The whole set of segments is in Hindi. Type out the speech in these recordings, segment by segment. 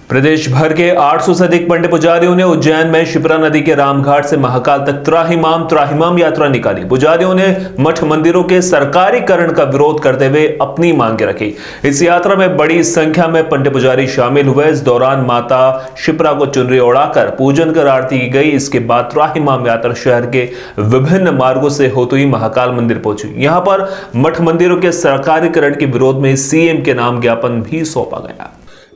प्रदेश भर के 800 से अधिक पंडित पुजारियों ने उज्जैन में शिप्रा नदी के रामघाट से महाकाल तक त्राहिमाम यात्रा निकाली। पुजारियों ने मठ मंदिरों के सरकारीकरण का विरोध करते हुए अपनी मांगे रखी। इस यात्रा में बड़ी संख्या में पंडित पुजारी शामिल हुए। इस दौरान माता शिप्रा को चुनरी ओढ़ाकर पूजन कर आरती की गई। इसके बाद त्राहिमाम यात्रा शहर के विभिन्न मार्गों से होती हुई महाकाल मंदिर पहुंची। यहाँ पर मठ मंदिरों के सरकारीकरण के विरोध में सीएम के नाम ज्ञापन भी सौंपा गया।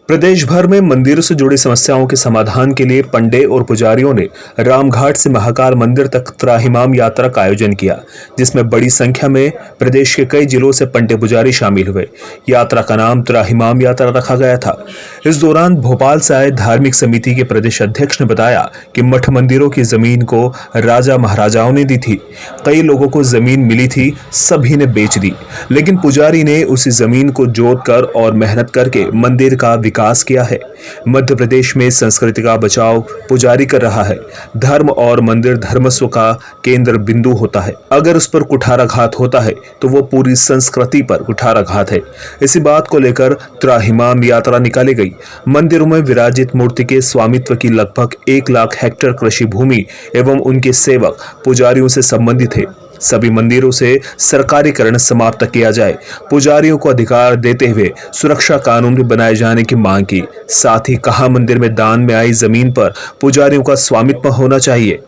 प्रदेश भर में मंदिरों से जुड़ी समस्याओं के समाधान के लिए पंडित और पुजारियों ने रामघाट से महाकाल मंदिर तक त्राहिमाम यात्रा का आयोजन किया, जिसमें बड़ी संख्या में प्रदेश के कई जिलों से पंडित पुजारी शामिल हुए। यात्रा का नाम त्राहिमाम यात्रा रखा गया था। इस दौरान भोपाल से आए धार्मिक समिति के प्रदेश अध्यक्ष ने बताया कि मठ मंदिरों की जमीन को राजा महाराजाओं ने दी थी। कई लोगों को जमीन मिली थी, सभी ने बेच दी, लेकिन पुजारी ने उसी जमीन को जोत कर और मेहनत करके मंदिर का विकास किया है। मध्य प्रदेश में संस्कृति का बचाव पुजारी कर रहा है। धर्म और मंदिर धर्मस्व का केंद्र बिंदु होता है। अगर उस पर कुठाराघात होता है तो वो पूरी संस्कृति पर कुठाराघात है। इसी बात को लेकर त्राहिमाम यात्रा निकाली गई। मंदिरों में विराजित मूर्ति के स्वामित्व की लगभग 1 लाख हेक्टेयर कृषि भूमि एवं उनके सेवक पुजारियों से संबंधित है। सभी मंदिरों से सरकारीकरण समाप्त किया जाए, पुजारियों को अधिकार देते हुए सुरक्षा कानून भी बनाए जाने की मांग की। साथ ही कहा, मंदिर में दान में आई जमीन पर पुजारियों का स्वामित्व होना चाहिए।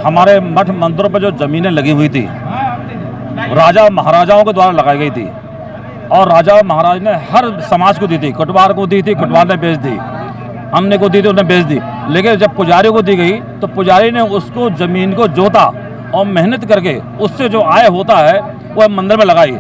हमारे मठ मंदिरों पर जो जमीनें लगी हुई थी राजा महाराजाओं के द्वारा लगाई गई थी और राजा महाराज ने हर समाज को दी थी। कुटवार को दी थी, कुटवार ने बेच दी, हमने को दी थी, उन्हें बेच दी। लेकिन जब पुजारियों को दी गई तो पुजारी ने उसको जमीन को जोता और मेहनत करके उससे जो आय होता है वह मंदिर में लगाई।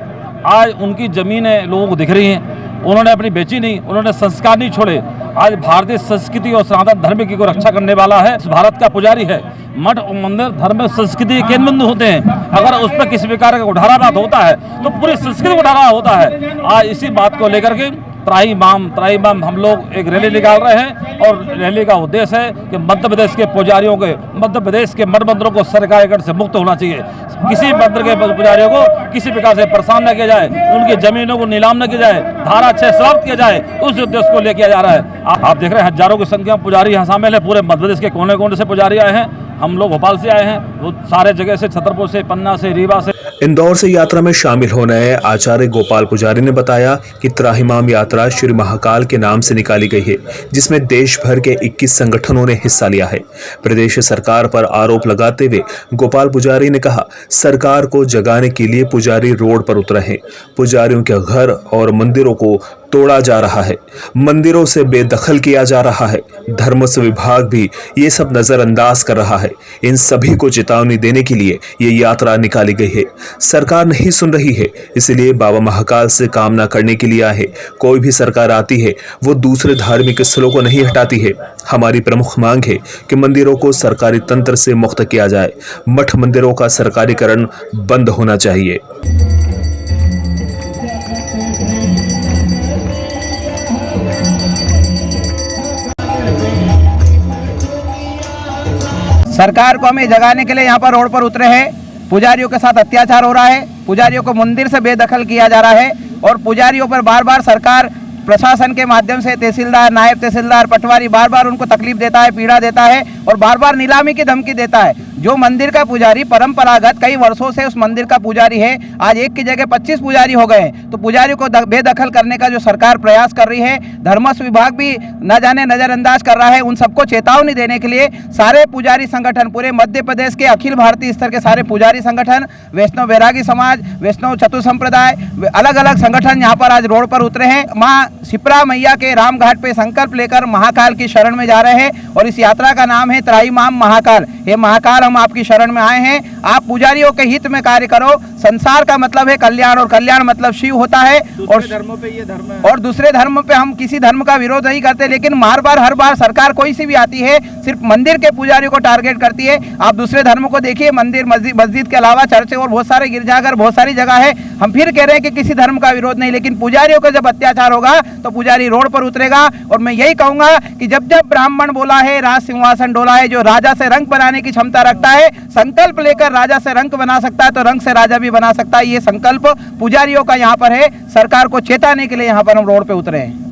आज उनकी जमीनें लोगों को दिख रही हैं, उन्होंने अपनी बेची नहीं, उन्होंने संस्कार नहीं छोड़े। आज भारतीय संस्कृति और सनातन धर्म की को रक्षा करने वाला है भारत का पुजारी है। मठ और मंदिर धर्म में संस्कृति के केंद्र बिंदु होते हैं। अगर उस पर किसी प्रकार का कुठाराघात होता है तो पूरी संस्कृति कुठाराघात होता है। आज इसी बात को लेकर के त्राहिमाम हम लोग एक रैली निकाल रहे हैं और रैली का उद्देश्य है कि मध्य प्रदेश के पुजारियों के, मध्य प्रदेश के मठ मंदिरों को सरकारीकरण से मुक्त होना चाहिए। किसी मंदिर के पुजारियों को किसी प्रकार से परेशान न किया जाए, उनकी जमीनों को नीलाम न किया जाए, धारा 6 समाप्त किया जाए, उस उद्देश्य को लेकर जा रहा है। आप देख रहे हैं हजारों की संख्या में पुजारी यहाँ शामिल है। पूरे मध्य प्रदेश के कोने कोने से पुजारी आए हैं। हम लोग भोपाल से आए हैं, वो सारे जगह से, छतरपुर से, पन्ना से, रीवा से। इंदौर से यात्रा में शामिल होने आए आचार्य गोपाल पुजारी ने बताया कि त्राहिमाम यात्रा श्री महाकाल के नाम से निकाली गई है, जिसमें देश भर के 21 संगठनों ने हिस्सा लिया है। प्रदेश सरकार पर आरोप लगाते हुए गोपाल पुजारी ने कहा, सरकार को जगाने के लिए पुजारी रोड पर उतरे हैं। पुजारियों के घर और मंदिरों को तोड़ा जा रहा है, मंदिरों से बेदखल किया जा रहा है। धर्मस्व विभाग भी ये सब नजरअंदाज कर रहा है। इन सभी को चेतावनी देने के लिए ये यात्रा निकाली गई है। सरकार नहीं सुन रही है, इसलिए बाबा महाकाल से कामना करने के लिए आए हैं। कोई भी सरकार आती है वो दूसरे धार्मिक स्थलों को नहीं हटाती है। हमारी प्रमुख मांग है कि मंदिरों को सरकारी तंत्र से मुक्त किया जाए। मठ मंदिरों का सरकारीकरण बंद होना चाहिए। सरकार को हमें जगाने के लिए यहाँ पर रोड पर उतरे हैं। पुजारियों के साथ अत्याचार हो रहा है, पुजारियों को मंदिर से बेदखल किया जा रहा है और पुजारियों पर बार बार सरकार प्रशासन के माध्यम से तहसीलदार, नायब तहसीलदार, पटवारी बार बार उनको तकलीफ देता है, पीड़ा देता है और बार बार नीलामी की धमकी देता है। जो मंदिर का पुजारी परंपरागत कई वर्षों से उस मंदिर का पुजारी है, आज एक की जगह 25 पुजारी हो गए हैं। तो पुजारी को बेदखल करने का जो सरकार प्रयास कर रही है, धर्मस्व विभाग भी न जाने नजरअंदाज कर रहा है। उन सबको चेतावनी देने के लिए सारे पुजारी संगठन, पूरे मध्य प्रदेश के अखिल भारतीय स्तर के सारे पुजारी संगठन, वैष्णव वैरागी समाज, वैष्णव चतुर संप्रदाय, अलग अलग संगठन यहाँ पर आज रोड पर उतरे हैं। माँ शिप्रा मैया के रामघाट पे संकल्प लेकर महाकाल की शरण में जा रहे हैं और इस यात्रा का नाम है त्राहिमाम महाकाल। ये महाकाल, हम आपकी शरण में आए हैं। आप पुजारियों के हित में कार्य करो। संसार का मतलब है कल्याण और कल्याण मतलब शिव होता है। और धर्मों पे ये धर्म है। और दूसरे धर्म पे हम किसी धर्म का विरोध नहीं करते, लेकिन हर बार सरकार कोई सी भी आती है सिर्फ मंदिर के पुजारियों को टारगेट करती है। आप दूसरे धर्मों को देखिए, मंदिर मस्जिद के अलावा चर्च और बहुत सारे गिरजाघर बहुत सारी जगह है। हम फिर कह रहे हैं कि किसी धर्म का विरोध नहीं, लेकिन पुजारियों का जब अत्याचार होगा तो पुजारी रोड पर उतरेगा। और मैं यही कहूंगा कि जब जब ब्राह्मण बोला है राज सिंहासन डोला है, जो राजा से रंक बनाने की क्षमता रखता है, संकल्प लेकर राजा से रंक बना सकता है तो रंक से राजा भी बना सकता है। ये संकल्प पुजारियों का यहाँ पर है। सरकार को चेताने के लिए यहाँ पर हम रोड पे उतरे हैं।